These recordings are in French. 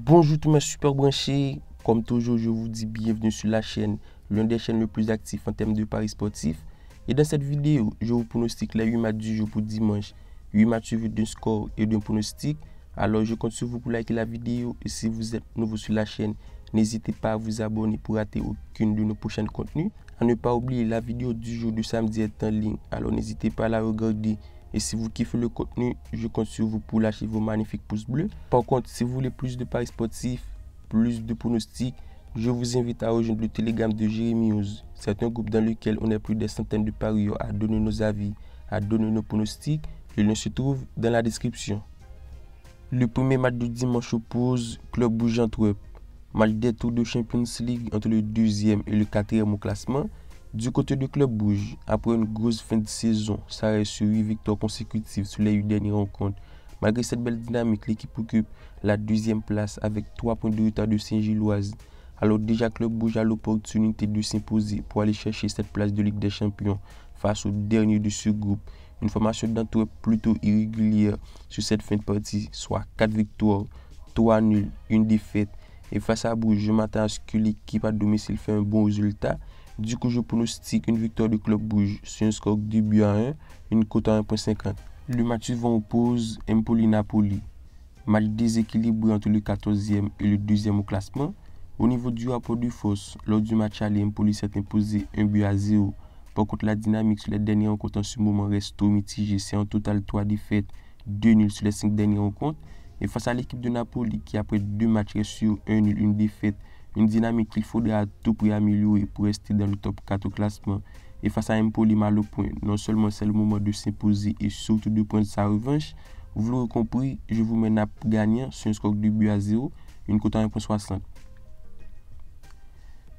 Bonjour tous mes super branchés, comme toujours je vous dis bienvenue sur la chaîne, l'une des chaînes les plus actives en termes de paris sportifs. Et dans cette vidéo, je vous pronostique les 8 matchs du jour pour dimanche, 8 matchs suivis d'un score et d'un pronostic. Alors je compte sur vous pour liker la vidéo et si vous êtes nouveau sur la chaîne, n'hésitez pas à vous abonner pour rater aucune de nos prochaines contenus. À ne pas oublier, la vidéo du jour de samedi est en ligne, alors n'hésitez pas à la regarder. Et si vous kiffez le contenu, je compte sur vous pour lâcher vos magnifiques pouces bleus. Par contre, si vous voulez plus de paris sportifs, plus de pronostics, je vous invite à rejoindre le Telegram de Jérémy. C'est un groupe dans lequel on est plus des centaines de parieurs à donner nos avis, à donner nos pronostics. Le lien se trouve dans la description. Le premier match de dimanche oppose Club Brugge Antwerp. Match des tours de Champions League entre le 2e et le 4e au classement. Du côté du Club Brugge, après une grosse fin de saison, ça reste sur 8 victoires consécutives sur les 8 dernières rencontres. Malgré cette belle dynamique, l'équipe occupe la 2e place avec 3 points de retard de Saint-Gilloise. Alors déjà, Club Brugge a l'opportunité de s'imposer pour aller chercher cette place de Ligue des Champions face au dernier de ce groupe. Une formation d'Antwerp plutôt irrégulière sur cette fin de partie, soit 4 victoires, 3 nuls, 1 défaite. Et face à Brugge, je m'attends à ce que l'équipe à domicile fait un bon résultat. Du coup, je pronostique une victoire du Club Brugge sur un score de 2-1, une cote à 1,50. Le match suivant oppose Empoli-Napoli. Match déséquilibré entre le 14e et le 2e au classement. Au niveau du rapport de force, lors du match aller, Empoli s'est imposé 1-0. Par contre, la dynamique sur les dernières rencontres en ce moment reste trop mitigée. C'est en total 3 défaites, 2 nuls sur les 5 dernières rencontres. Et face à l'équipe de Napoli qui après 2 matchs reste sur 1 nul, 1 défaite, une dynamique qu'il faudra à tout prix améliorer pour rester dans le top 4 au classement. Et face à Empoli mal au point, non seulement c'est le moment de s'imposer et surtout de prendre sa revanche, vous l'aurez compris, je vous mets Naples gagnant sur un score de 2-0, une cote à 1,60.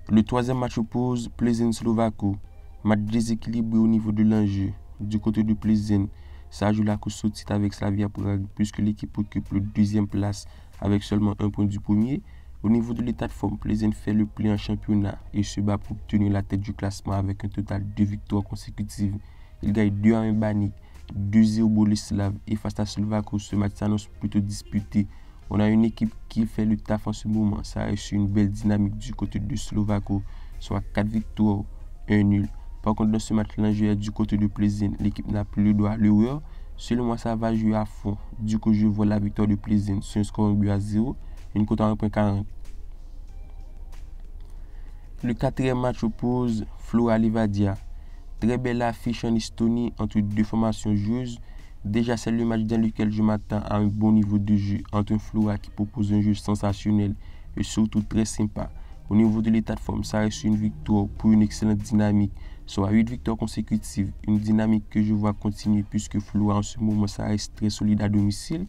Le troisième match oppose Plzeň-Slovácko. Match déséquilibré au niveau de l'enjeu. Du côté de Plzeň, ça joue la course au titre avec Slavia Prague puisque l'équipe occupe le 2e place avec seulement 1 point du premier. Au niveau de l'état de forme, Plzeň fait le pli en championnat et se bat pour obtenir la tête du classement avec un total de 2 victoires consécutives. Il gagne 2-1 Baník, 2-0 Boleslav et face à Slovácko, ce match s'annonce plutôt disputé. On a une équipe qui fait le taf en ce moment. Ça reste une belle dynamique du côté de Slovácko, soit 4 victoires, 1 nul. Par contre, dans ce match, l'enjeu est du côté de Plzeň. L'équipe n'a plus le droit à l'erreur. Selon moi, ça va jouer à fond. Du coup, je vois la victoire de Plzeň sur un score 1-0, une cote à 1,40. Le 4e match oppose Flora Livadia. Très belle affiche en Estonie entre deux formations joueuses. Déjà, c'est le match dans lequel je m'attends à un bon niveau de jeu entre un Flora qui propose un jeu sensationnel et surtout très sympa. Au niveau de l'état de forme, ça reste une victoire pour une excellente dynamique, soit 8 victoires consécutives, une dynamique que je vois continuer puisque Flora en ce moment ça reste très solide à domicile.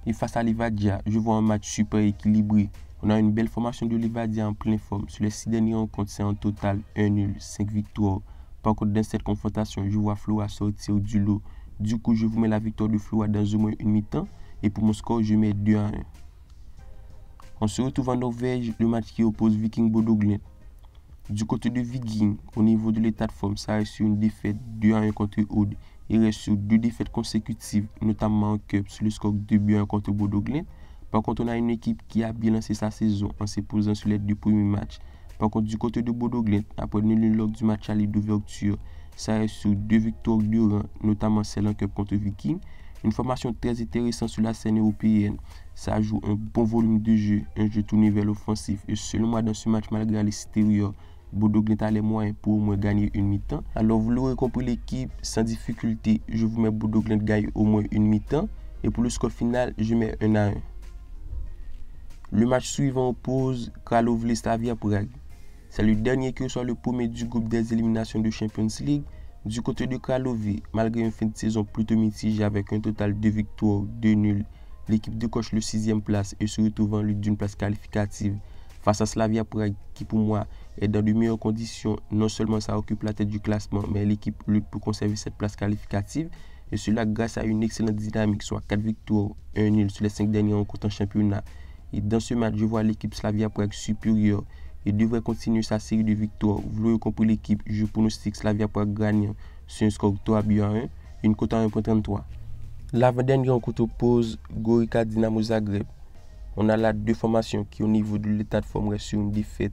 Et face à Livadia, je vois un match super équilibré. On a une belle formation de Livadia en pleine forme. Sur les 6 derniers rencontres, c'est en total 1 nul, 5 victoires. Par contre, dans cette confrontation, je vois Flora sortir du lot. Du coup, je vous mets la victoire de Flora dans au moins une mi-temps. Et pour mon score, je mets 2-1. On se retrouve en Norvège, le match qui oppose Viking Bodø Glimt. Du côté de Viking, au niveau de l'état de forme, ça reste sur une défaite 2-1 contre Odd. Il reste sur 2 défaites consécutives, notamment en Cup, sur le score 2-1 contre Bodø Glimt. Par contre, on a une équipe qui a bien lancé sa saison en s'imposant sur les 2 premiers matchs. Par contre, du côté de Bodø Glimt, après le log du match aller d'ouverture, ça reste sur 2 victoires de rang, notamment celle en Cup contre Viking. Une formation très intéressante sur la scène européenne. Ça joue un bon volume de jeu, un jeu tourné vers l'offensif. Et selon moi, dans ce match, malgré l'extérieur, Bodø Glimt a les moyens pour au moins gagner une mi-temps. Alors, vous l'aurez compris, l'équipe, sans difficulté, je vous mets Bodø Glimt gagne au moins une mi-temps. Et pour le score final, je mets 1-1. Le match suivant oppose Kralov-Slavia Prague. C'est le dernier qui reçoit le premier du groupe des éliminations de Champions League. Du côté de Kralov, malgré une fin de saison plutôt mitigée avec un total de victoires, 2 nuls, l'équipe décoche le 6e place et se retrouve en lutte d'une place qualificative face à Slavia Prague qui pour moi est dans de meilleures conditions. Non seulement ça occupe la tête du classement, mais l'équipe lutte pour conserver cette place qualificative et cela grâce à une excellente dynamique, soit 4 victoires, 1 nul sur les 5 dernières rencontres en championnat. Et dans ce match, je vois l'équipe Slavia Prague supérieure et devrait continuer sa série de victoires. Vous l'aurez compris, l'équipe, je pronostique Slavia Prague gagnant sur un score 3-1, une cote à 1,33. L'avant-dernière rencontre oppose Gorica Dinamo Zagreb. On a là deux formations qui, au niveau de l'état de forme, restent sur une défaite.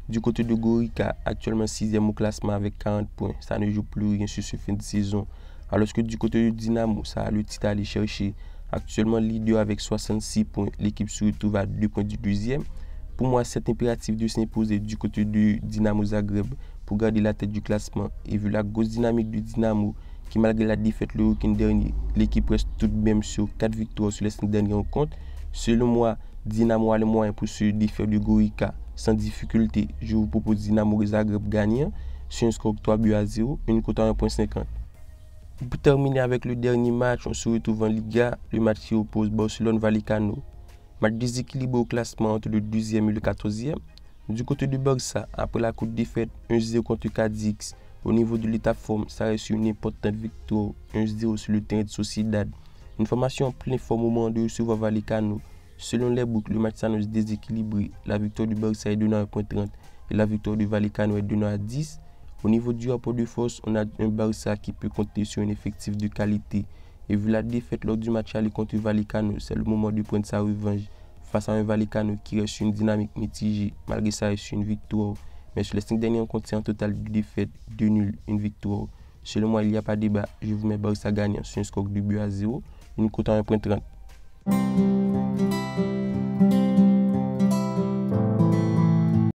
Du côté de Gorica, actuellement 6e au classement avec 40 points. Ça ne joue plus rien sur ce fin de saison. Alors que du côté de Dynamo, ça a le titre à aller chercher. Actuellement leader avec 66 points. L'équipe se retrouve à 2 points du deuxième. Pour moi, c'est impératif de s'imposer du côté du Dynamo Zagreb pour garder la tête du classement. Et vu la grosse dynamique du Dynamo, qui malgré la défaite le week-end dernier, l'équipe reste tout de même sur 4 victoires sur les 5 dernières rencontres. Selon moi, Dynamo a les moyens pour se défaire de Gorica sans difficulté. Je vous propose Dynamo Zagreb gagnant sur un score 3-0, une cote à 1,50. Pour terminer avec le dernier match, on se retrouve en Liga, le match qui oppose Barcelone-Vallecano. Match déséquilibré au classement entre le 12e et le 14e. Du côté du Barça, après la courte défaite 1-0 contre Cadix, au niveau de l'état de forme, ça reste une importante victoire 1-0 sur le terrain de Sociedad. Une formation en pleine forme au moment de recevoir Vallecano. Selon les boucles, le match s'annonce déséquilibré. La victoire du Barça est donnée à 1,30 et la victoire du Vallecano est donnée à 10. Au niveau du rapport de force, on a un Barça qui peut compter sur un effectif de qualité. Et vu la défaite lors du match aller contre Vallecano, c'est le moment de prendre sa revanche face à un Vallecano qui reste sur une dynamique mitigée. Malgré ça, reste sur une victoire. Mais sur les 5 derniers rencontres, c'est un total de défaites, 2 nuls, une victoire. Selon moi, il n'y a pas de débat. Je vous mets Barça gagnant sur un score de 2-0, une cote à 1,30.